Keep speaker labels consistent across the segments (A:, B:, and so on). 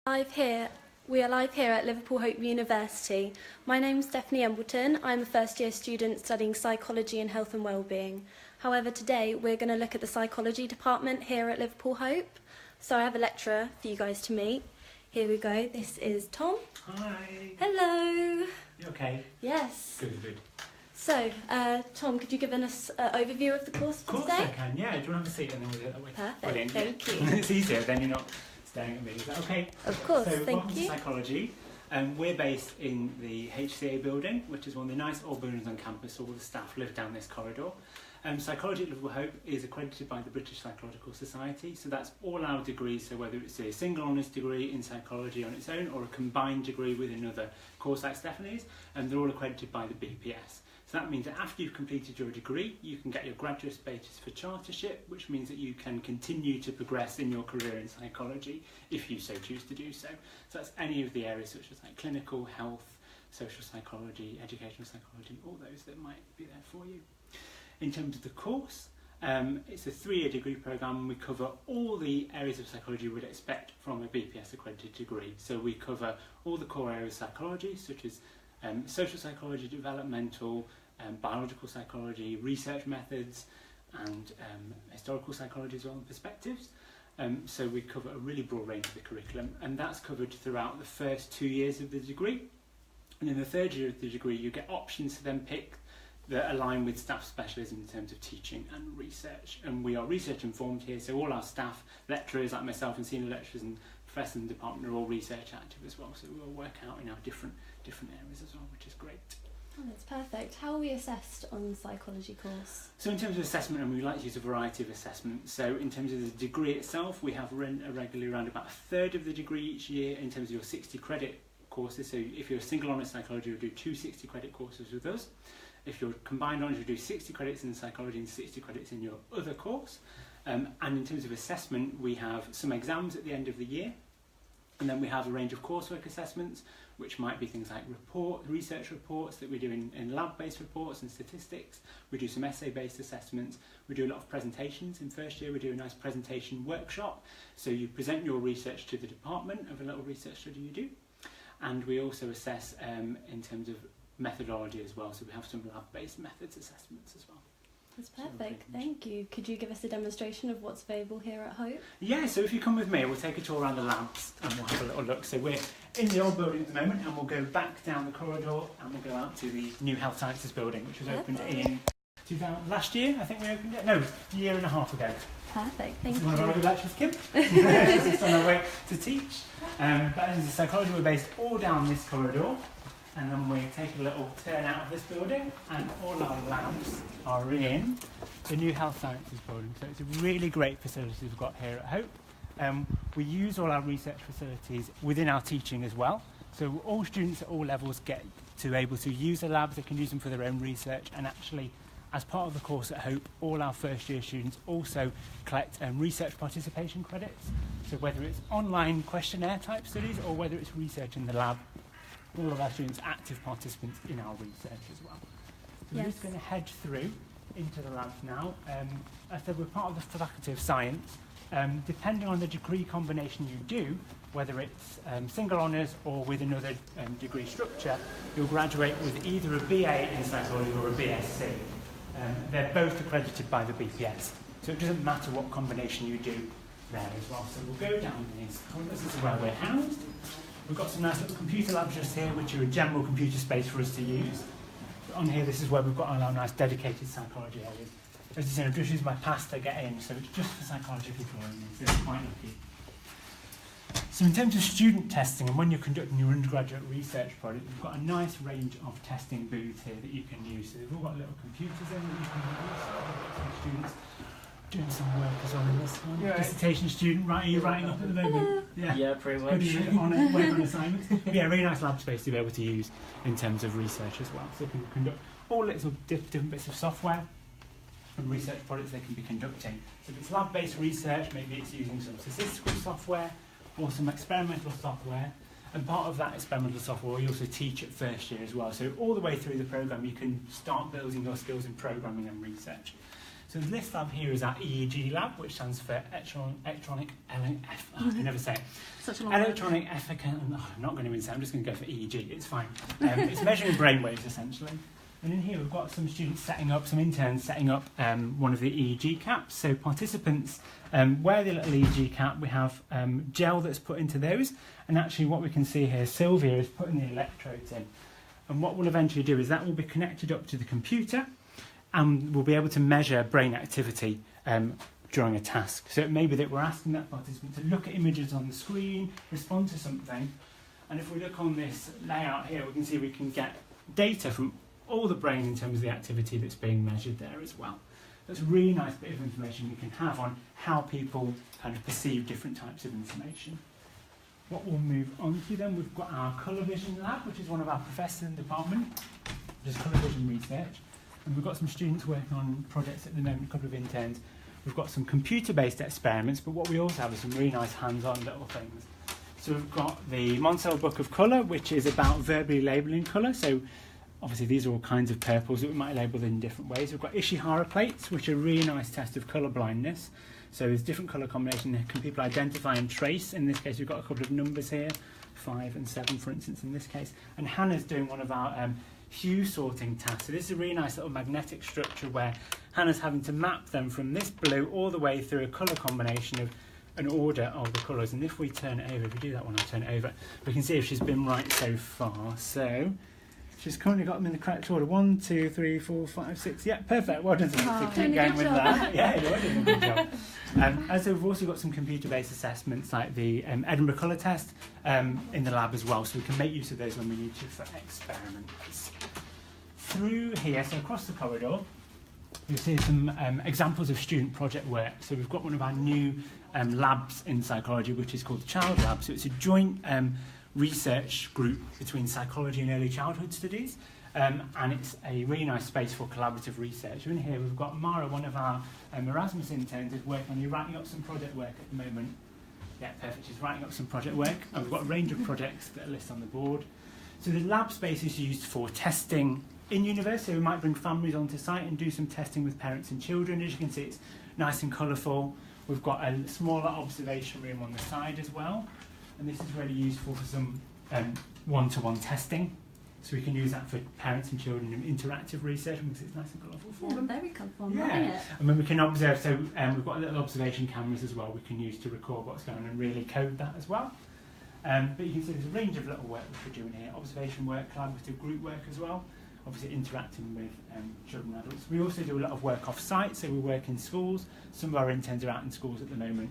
A: We are live here at Liverpool Hope University. My name is Stephanie Embleton. I'm a first year student studying psychology and health and wellbeing. However, today we're going to look at the psychology department here at Liverpool Hope. So I have a lecturer for you guys to meet. Here we go. This is Tom.
B: Hi.
A: Hello.
B: You okay?
A: Yes.
B: Good.
A: So, Tom, could you give us an overview of the course for today?
B: Of course I can, yeah. Do you want to have a seat and then we'll do it that way?
A: Perfect,
B: Brilliant.
A: thank you.
B: It's easier, then you're not staring at me. Is that okay?
A: Of course,
B: so,
A: thank
B: welcome
A: you.
B: to psychology. We're based in the HCA building, which is one of the nice old buildings on campus. All the staff live down this corridor. Psychology at Liveable Hope is accredited by the British Psychological Society, so that's all our degrees, so whether it's a single honours degree in psychology on its own or a combined degree with another course like Stephanie's, and they're all accredited by the BPS. So that means that after you've completed your degree, you can get your graduate status for chartership, which means that you can continue to progress in your career in psychology if you so choose to do so. So that's any of the areas such as like clinical, health, social psychology, educational psychology, all those that might be there for you. In terms of the course, it's a 3-year degree programme and we cover all the areas of psychology you would expect from a BPS accredited degree. So we cover all the core areas of psychology, such as social psychology, developmental, biological psychology, research methods, and historical psychology as well, and perspectives. So we cover a really broad range of the curriculum, and that's covered throughout the first 2 years of the degree. And in the 3rd year of the degree, you get options to then pick that align with staff specialism in terms of teaching and research. And we are research informed here, so all our staff, lecturers like myself and senior lecturers and professors in the department are all research active as well. So we'll work out in our different areas as well, which is great.
A: Oh, that's perfect. How are we assessed on the psychology course?
B: So in terms of assessment, and we like to use a variety of assessments. So in terms of the degree itself, we have run regularly around about 1/3 of the degree each year in terms of your 60 credit courses. So if you're a single honours psychology, you'll do 2 60 credit courses with us. If you're combined honours, you'll do 60 credits in psychology and 60 credits in your other course. And in terms of assessment, we have some exams at the end of the year. And then we have a range of coursework assessments, which might be things like research reports that we do in lab-based reports and statistics. We do some essay-based assessments. We do a lot of presentations. In first year, we do a nice presentation workshop. So you present your research to the department of a little research study you do. And we also assess in terms of methodology as well. So we have some lab-based methods assessments as well.
A: That's perfect, thank you. Could you give us a demonstration of what's available here at Hope?
B: Yeah, so if you come with me, we'll take a tour around the labs and we'll have a little look. So we're in the old building at the moment and we'll go back down the corridor and we'll go out to the new Health Sciences building, which was opened in last year, I think we opened it. No, a year and a half ago.
A: Perfect, thank you.
B: One of our other lecturers, Kim. Just on our way to teach. But as a psychology, we're based all down this corridor. And then we take a little turn out of this building and all our labs are in the new Health Sciences building. So it's a really great facility we've got here at Hope. We use all our research facilities within our teaching as well. So all students at all levels get to able to use the labs, they can use them for their own research, and actually as part of the course at Hope, all our first year students also collect research participation credits. So whether it's online questionnaire type studies or whether it's research in the lab, all of our students are active participants in our research as well. So we're just going to head through into the labs now. As I said, we're part of the Faculty of Science. Depending on the degree combination you do, whether it's single honours or with another degree structure, you'll graduate with either a BA in psychology or a BSc. They're both accredited by the BPS, so it doesn't matter what combination you do there as well. So we'll go down these corners. This is where we're housed. We've got some nice little computer labs just here, which are a general computer space for us to use. On here, this is where we've got our nice dedicated psychology areas. As you see, I've just used my pass to get in, so it's just for psychology people only, so it's quite lucky. So in terms of student testing, and when you're conducting your undergraduate research project, we've got a nice range of testing booths here that you can use. So they've all got little computers in that you can use. Some students doing some work as well in this one. Right. Dissertation student, are you writing up at the moment?
C: Yeah, pretty much.
B: Working on assignments. Yeah, really nice lab space to be able to use in terms of research as well. So you can conduct all little different bits of software and research projects they can be conducting. So if it's lab-based research, maybe it's using some statistical software or some experimental software. And part of that experimental software we also teach at first year as well. So all the way through the programme you can start building your skills in programming and research. So this lab here is our EEG lab, which stands for electronic I can never say it.
A: Such a long
B: Electronic I'm not going to even say, I'm just going to go for EEG, it's fine. It's measuring brainwaves essentially. And in here we've got some students some interns setting up one of the EEG caps. So participants wear the little EEG cap, we have gel that's put into those, and actually what we can see here, Sylvia is putting the electrodes in. And what we'll eventually do is that will be connected up to the computer, and we'll be able to measure brain activity during a task. So it may be that we're asking that participant to look at images on the screen, respond to something, and if we look on this layout here, we can see we can get data from all the brain in terms of the activity that's being measured there as well. That's a really nice bit of information we can have on how people kind of perceive different types of information. What we'll move on to then, we've got our colour vision lab, which is one of our professors in the department, which is colour vision research. And we've got some students working on projects at the moment, a couple of interns. We've got some computer-based experiments, but what we also have is some really nice hands-on little things. So we've got the Monsell Book of Colour, which is about verbally labelling colour. So obviously these are all kinds of purples that we might label in different ways. We've got Ishihara plates, which are a really nice test of colour blindness. So there's different colour combinations. Can people identify and trace? In this case, we've got a couple of numbers here, 5 and 7, for instance, in this case. And Hannah's doing one of our hue sorting tasks. So this is a really nice little magnetic structure where Hannah's having to map them from this blue all the way through a colour combination of an order of the colours. And if we turn it over, if we do that one, I'll turn it over, we can see if she's been right so far. So she's currently got them in the correct order. 1, 2, 3, 4, 5, 6. Yeah, perfect. Well done. So keep going with that. Yeah, you're doing a good job. As we've also got some computer-based assessments like the Edinburgh Colour Test in the lab as well, so we can make use of those when we need to for experiments. Through here, so across the corridor, you'll see some examples of student project work. So we've got one of our new labs in psychology, which is called the Child Lab. So it's a joint research group between psychology and early childhood studies, and it's a really nice space for collaborative research. In here we've got Mara, one of our Erasmus interns, is working on writing up some project work at the moment. Yeah, perfect, she's writing up some project work, and we've got a range of projects that are listed on the board. So the lab space is used for testing in university. We might bring families onto site and do some testing with parents and children. As you can see, it's nice and colourful. We've got a smaller observation room on the side as well. And this is really useful for some one-to-one testing. So we can use that for parents and children in interactive research because it's nice and colourful for them.
A: Very colourful,
B: yeah.
A: isn't it?
B: And then we can observe, so we've got little observation cameras as well we can use to record what's going on and really code that as well. But you can see there's a range of little work which we're doing here. Observation work, collaborative group work as well. Obviously interacting with children and adults. We also do a lot of work off-site, so we work in schools. Some of our interns are out in schools at the moment.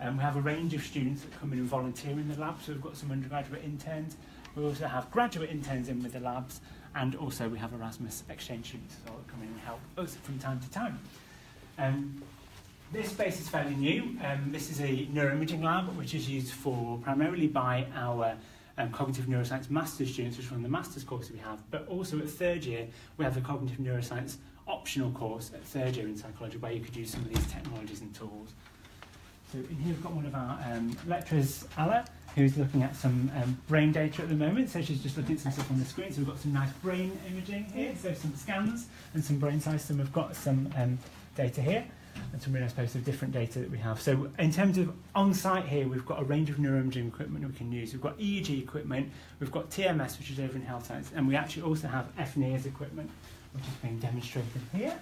B: We have a range of students that come in and volunteer in the lab, so we've got some undergraduate interns. We also have graduate interns in with the labs, and also we have Erasmus exchange students as well that come in and help us from time to time. This space is fairly new. This is a neuroimaging lab, which is used primarily by our cognitive neuroscience master's students, which is one of the master's courses we have, but also at third year we have the cognitive neuroscience optional course at third year in psychology where you could use some of these technologies and tools. So in here we've got one of our lecturers, Alla, who's looking at some brain data at the moment. So she's just looking at some stuff on the screen. So we've got some nice brain imaging here, so some scans and some brain size. And we've got some data here and some really nice posts of different data that we have. So in terms of on-site here, we've got a range of neuroimaging equipment we can use. We've got EEG equipment, we've got TMS, which is over in health science, and we actually also have FNEARS equipment, which is being demonstrated here,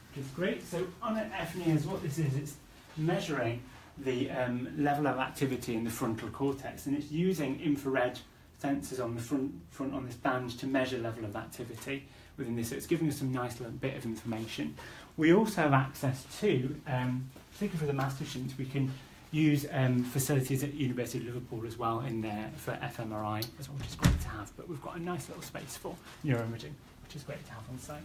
B: which is great. So on an FNEARS, what this is, it's measuring the level of activity in the frontal cortex, and it's using infrared sensors on the front on this band to measure level of activity within this. So it's giving us some nice little bit of information. We also have access to, particularly for the master's students, we can use facilities at University of Liverpool as well in there for fMRI as well, which is great to have. But we've got a nice little space for neuroimaging, which is great to have on site.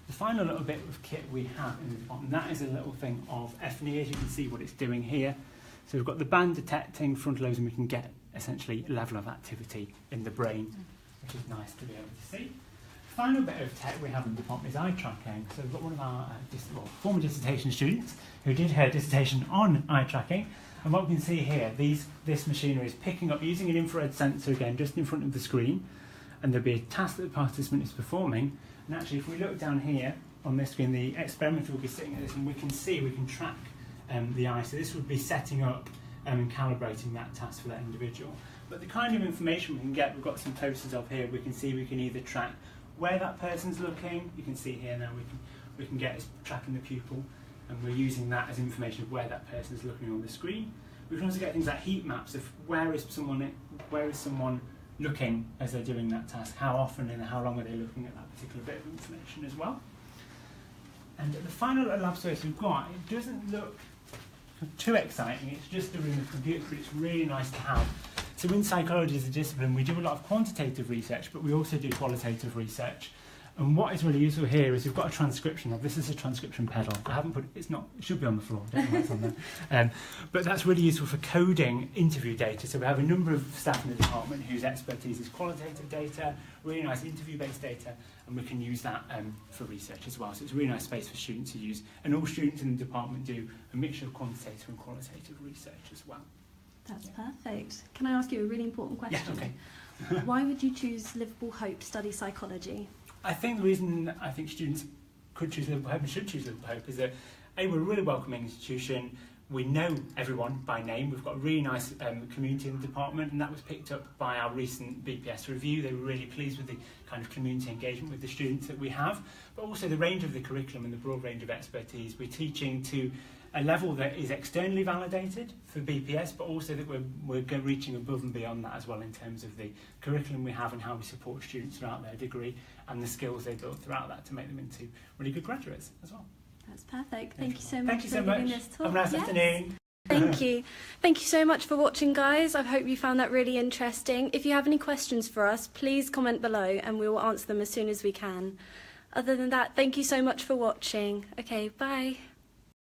B: The final little bit of kit we have in the department, that is a little thing of FNEARS. You can see what it's doing here. So we've got the band detecting frontal lobes, and we can get essentially level of activity in the brain, which is nice to be able to see. The final bit of tech we have in the department is eye tracking. So we've got one of our former dissertation students who did her dissertation on eye tracking. And what we can see here, this machinery is picking up using an infrared sensor again just in front of the screen, and there'll be a task that the participant is performing. And actually, if we look down here on this screen, the experimenter will be sitting at this, and we can track the eye. So this would be setting up and calibrating that task for that individual. But the kind of information we can get, we've got some posters of here. We can either track where that person's looking. You can see here now we can get tracking the pupil, and we're using that as information of where that person is looking on the screen. We can also get things like heat maps of where is someone looking as they're doing that task, how often and how long are they looking at that particular bit of information as well. And the final lab space we've got, it doesn't look too exciting, it's just a room of computers, but it's really nice to have. So in psychology as a discipline, we do a lot of quantitative research, but we also do qualitative research. And what is really useful here is we've got a transcription of this is a transcription pedal. I haven't put it should be on the floor, don't know what's on there. But that's really useful for coding interview data. So we have a number of staff in the department whose expertise is qualitative data, really nice interview-based data, and we can use that for research as well. So it's a really nice space for students to use. And all students in the department do a mixture of quantitative and qualitative research as well.
A: That's perfect. Can I ask you a really important question?
B: Yeah, okay.
A: Why would you choose Liverpool Hope to study psychology?
B: I think the reason I think students could choose Liverpool Hope and should choose Liverpool Hope is that we're a really welcoming institution. We know everyone by name. We've got a really nice community in the department, and that was picked up by our recent BPS review. They were really pleased with the kind of community engagement with the students that we have, but also the range of the curriculum and the broad range of expertise. We're teaching to a level that is externally validated for BPS, but also that we're reaching above and beyond that as well in terms of the curriculum we have and how we support students throughout their degree and the skills they build throughout that to make them into really good graduates as well.
A: That's perfect. Thank you so much for
B: giving
A: this talk.
B: Have a nice afternoon.
A: Thank you. Thank you so much for watching, guys. I hope you found that really interesting. If you have any questions for us, please comment below and we will answer them as soon as we can. Other than that, thank you so much for watching. Okay, bye.